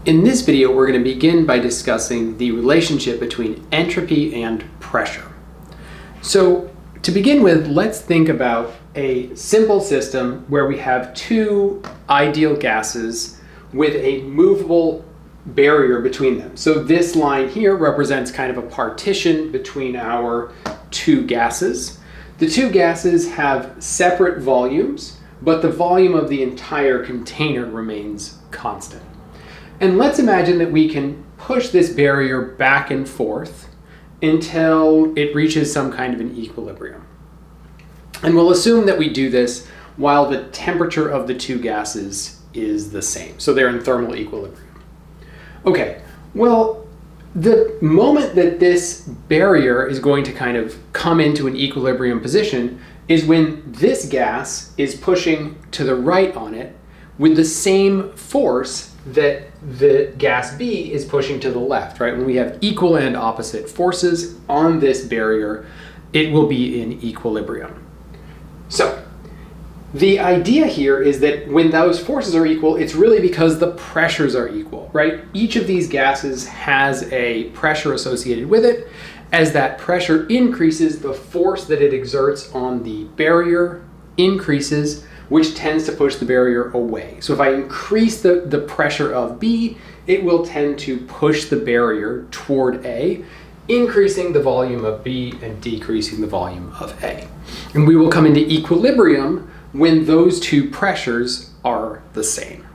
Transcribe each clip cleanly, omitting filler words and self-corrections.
In this video, we're going to begin by discussing the relationship between entropy and pressure. So to begin with, let's think about a simple system where we have two ideal gases with a movable barrier between them. So this line here represents kind of a partition between our two gases. The two gases have separate volumes, but the volume of the entire container remains constant. And let's imagine that we can push this barrier back and forth until it reaches some kind of an equilibrium. And we'll assume that we do this while the temperature of the two gases is the same. So they're in thermal equilibrium. Okay, well, the moment that this barrier is going to kind of come into an equilibrium position is when this gas is pushing to the right on it with the same force that the gas B is pushing to the left, right? When we have equal and opposite forces on this barrier, it will be in equilibrium. So the idea here is that when those forces are equal, it's really because the pressures are equal, right? Each of these gases has a pressure associated with it. As that pressure increases, the force that it exerts on the barrier increases, which tends to push the barrier away. So if I increase the pressure of B, it will tend to push the barrier toward A, increasing the volume of B and decreasing the volume of A. And we will come into equilibrium when those two pressures are the same.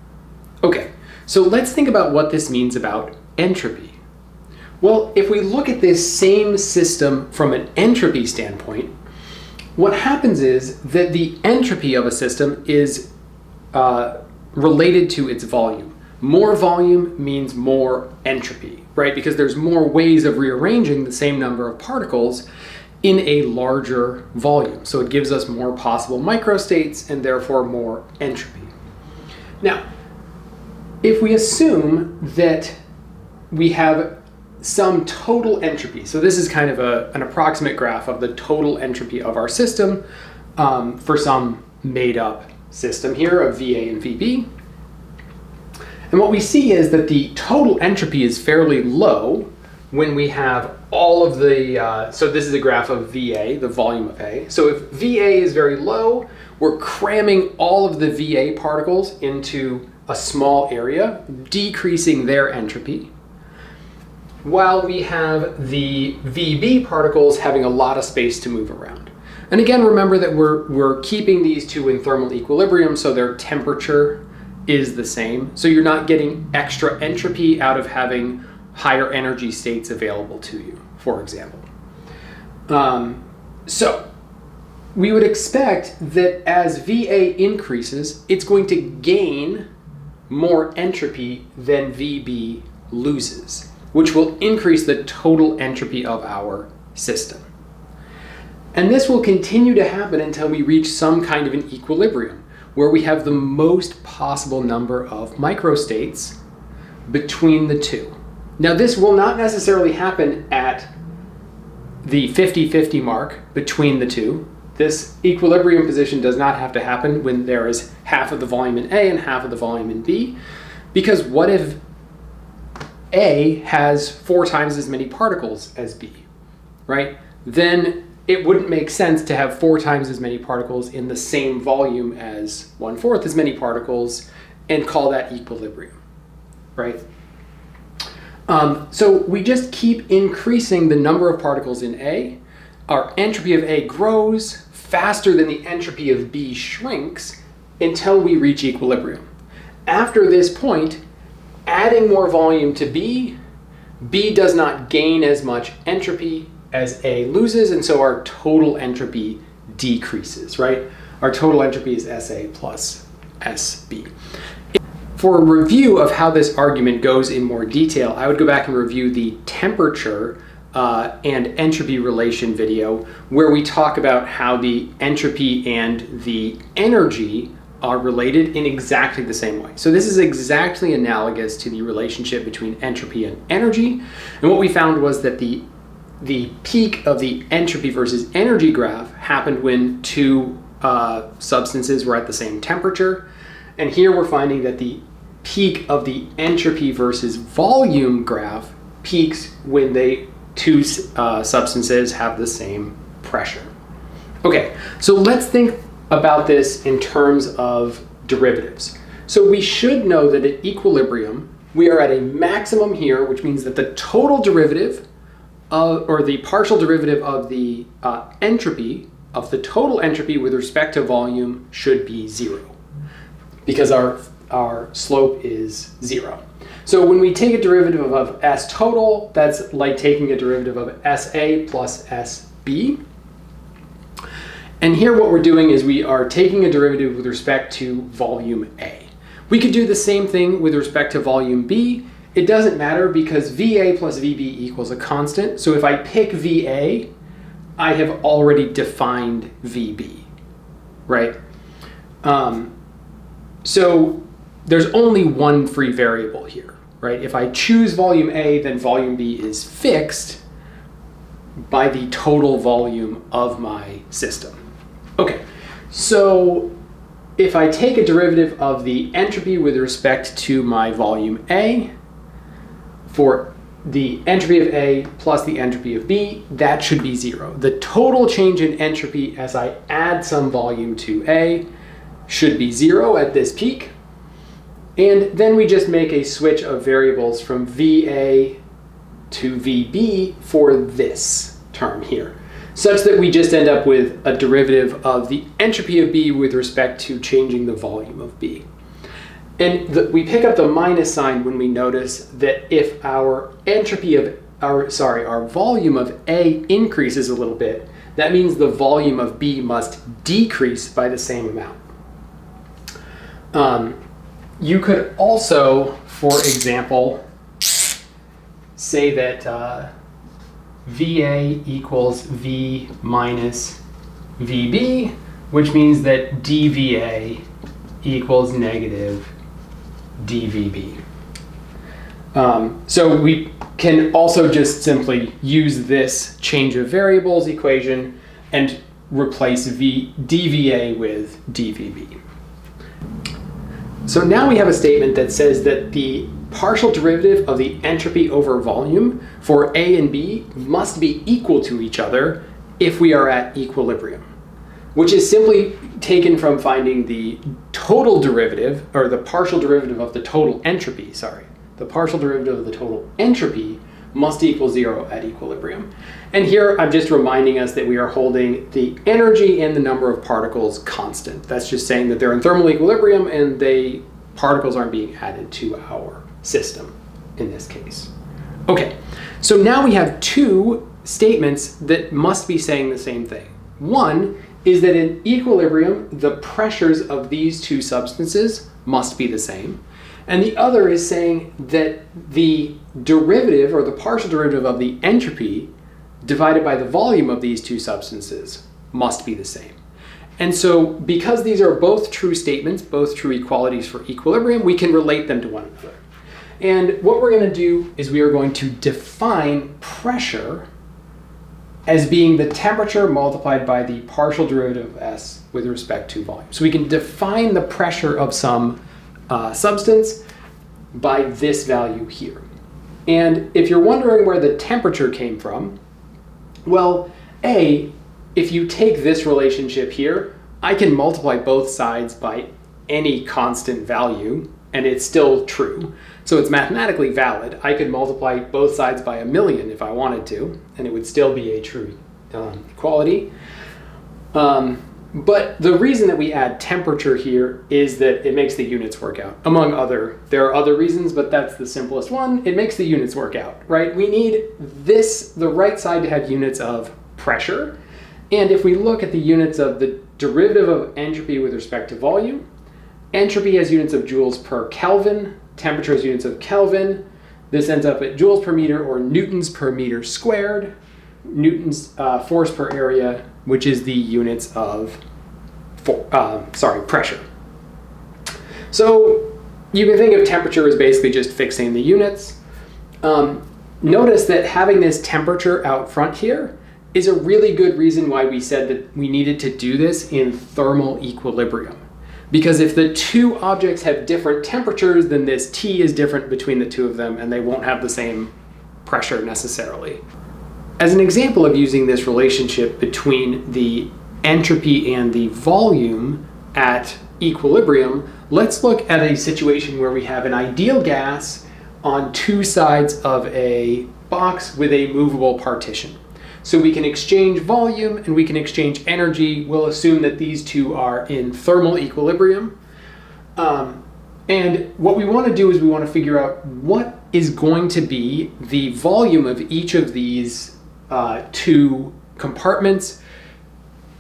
Okay, so let's think about what this means about entropy. Well, if we look at this same system from an entropy standpoint, what happens is that the entropy of a system is related to its volume. More volume means more entropy, right? Because there's more ways of rearranging the same number of particles in a larger volume. So it gives us more possible microstates and therefore more entropy. Now, if we assume that we have some total entropy. So this is kind of an approximate graph of the total entropy of our system for some made up system here of VA and VB. And what we see is that the total entropy is fairly low when we have all of the, so this is a graph of VA, the volume of A. So if VA is very low, we're cramming all of the VA particles into a small area, decreasing their entropy, while we have the VB particles having a lot of space to move around. And again, remember that we're keeping these two in thermal equilibrium, so their temperature is the same. So you're not getting extra entropy out of having higher energy states available to you, for example. So we would expect that as VA increases, it's going to gain more entropy than VB loses, which will increase the total entropy of our system. And this will continue to happen until we reach some kind of an equilibrium, where we have the most possible number of microstates between the two. Now, this will not necessarily happen at the 50-50 mark between the two. This equilibrium position does not have to happen when there is half of the volume in A and half of the volume in B, because what if A has 4 times as many particles as B, right? Then it wouldn't make sense to have 4 times as many particles in the same volume as 1/4 as many particles and call that equilibrium, right? So we just keep increasing the number of particles in A. Our entropy of A grows faster than the entropy of B shrinks until we reach equilibrium. After this point, adding more volume to B does not gain as much entropy as A loses, and so our total entropy decreases, right? Our total entropy is SA plus SB. For a review of how this argument goes in more detail, I would go back and review the temperature and entropy relation video, where we talk about how the entropy and the energy are related in exactly the same way. So this is exactly analogous to the relationship between entropy and energy. And what we found was that the peak of the entropy versus energy graph happened when two substances were at the same temperature. And here we're finding that the peak of the entropy versus volume graph peaks when two substances have the same pressure. Okay, so let's think about this in terms of derivatives. So we should know that at equilibrium, we are at a maximum here, which means that the total derivative or the partial derivative of the entropy of the total entropy with respect to volume should be 0 because our slope is 0. So when we take a derivative of S total, that's like taking a derivative of SA plus SB. And here what we're doing is we are taking a derivative with respect to volume A. We could do the same thing with respect to volume B. It doesn't matter because VA plus VB equals a constant. So if I pick VA, I have already defined VB, right? So there's only one free variable here, right? If I choose volume A, then volume B is fixed by the total volume of my system. Okay, so if I take a derivative of the entropy with respect to my volume A, for the entropy of A plus the entropy of B, that should be 0. The total change in entropy as I add some volume to A should be 0 at this peak. And then we just make a switch of variables from VA to VB for this term here, such that we just end up with a derivative of the entropy of B with respect to changing the volume of B. And we pick up the minus sign when we notice that if our volume of A increases a little bit, that means the volume of B must decrease by the same amount. You could also, for example, say that VA equals V minus VB, which means that dVA equals negative dVB. So we can also just simply use this change of variables equation and replace dVA with dVB. So now we have a statement that says that the partial derivative of the entropy over volume for A and B must be equal to each other if we are at equilibrium, which is simply taken from finding the total derivative, or the partial derivative of the total entropy, the partial derivative of the total entropy must equal 0 at equilibrium. And here I'm just reminding us that we are holding the energy and the number of particles constant. That's just saying that they're in thermal equilibrium and particles aren't being added to our system in this case. Okay, so now we have two statements that must be saying the same thing. One is that in equilibrium, the pressures of these two substances must be the same. And the other is saying that the derivative, or the partial derivative of the entropy divided by the volume of these two substances must be the same. And so because these are both true statements, both true equalities for equilibrium, we can relate them to one another. And what we're going to do is we are going to define pressure as being the temperature multiplied by the partial derivative of S with respect to volume. So we can define the pressure of some substance by this value here. And if you're wondering where the temperature came from, well, if you take this relationship here, I can multiply both sides by any constant value, and it's still true. So it's mathematically valid. I could multiply both sides by 1,000,000 if I wanted to, and it would still be a true equality. But the reason that we add temperature here is that it makes the units work out. There are other reasons, but that's the simplest one. It makes the units work out, right? We need the right side to have units of pressure. And if we look at the units of the derivative of entropy with respect to volume, entropy has units of joules per Kelvin, temperature has units of Kelvin. This ends up at joules per meter or newtons per meter squared. Newton's force per area, which is the units of pressure. So you can think of temperature as basically just fixing the units. Notice that having this temperature out front here is a really good reason why we said that we needed to do this in thermal equilibrium. Because if the two objects have different temperatures, then this T is different between the two of them and they won't have the same pressure necessarily. As an example of using this relationship between the entropy and the volume at equilibrium, let's look at a situation where we have an ideal gas on two sides of a box with a movable partition. So we can exchange volume and we can exchange energy. We'll assume that these two are in thermal equilibrium. And what we want to do is we want to figure out what is going to be the volume of each of these two compartments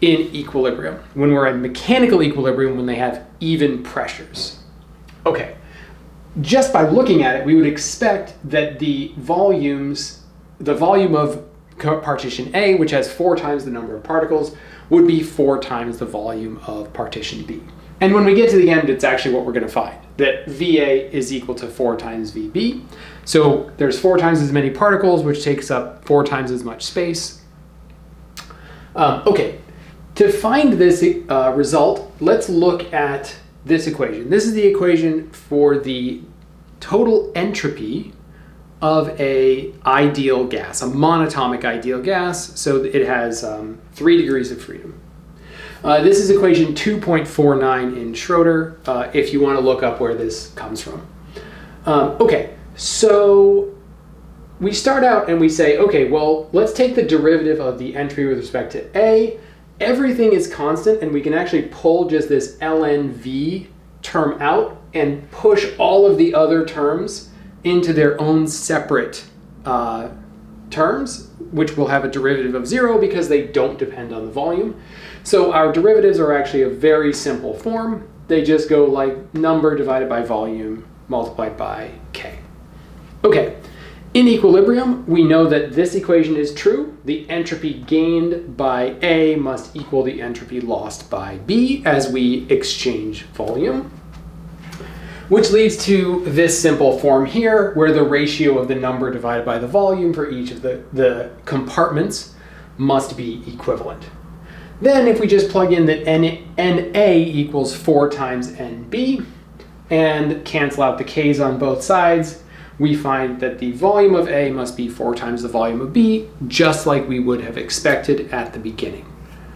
in equilibrium, when we're in mechanical equilibrium, when they have even pressures. Okay, just by looking at it, we would expect that the volume of partition A, which has 4 times the number of particles, would be 4 times the volume of partition B. And when we get to the end, it's actually what we're going to find, that VA is equal to 4 times VB. So there's 4 times as many particles, which takes up 4 times as much space. Okay, to find this result, let's look at this equation. This is the equation for the total entropy of a ideal gas, a monatomic ideal gas. So it has 3 degrees of freedom. This is equation 2.49 in Schroeder, if you want to look up where this comes from. Okay, so we start out and we say, okay, well, let's take the derivative of the entropy with respect to A. Everything is constant, and we can actually pull just this lnv term out and push all of the other terms into their own separate terms, which will have a derivative of 0 because they don't depend on the volume. So our derivatives are actually a very simple form. They just go like number divided by volume multiplied by k. Okay, in equilibrium, we know that this equation is true. The entropy gained by A must equal the entropy lost by B as we exchange volume, which leads to this simple form here, where the ratio of the number divided by the volume for each of the compartments must be equivalent. Then if we just plug in that NA equals 4 times NB and cancel out the K's on both sides, we find that the volume of A must be 4 times the volume of B, just like we would have expected at the beginning.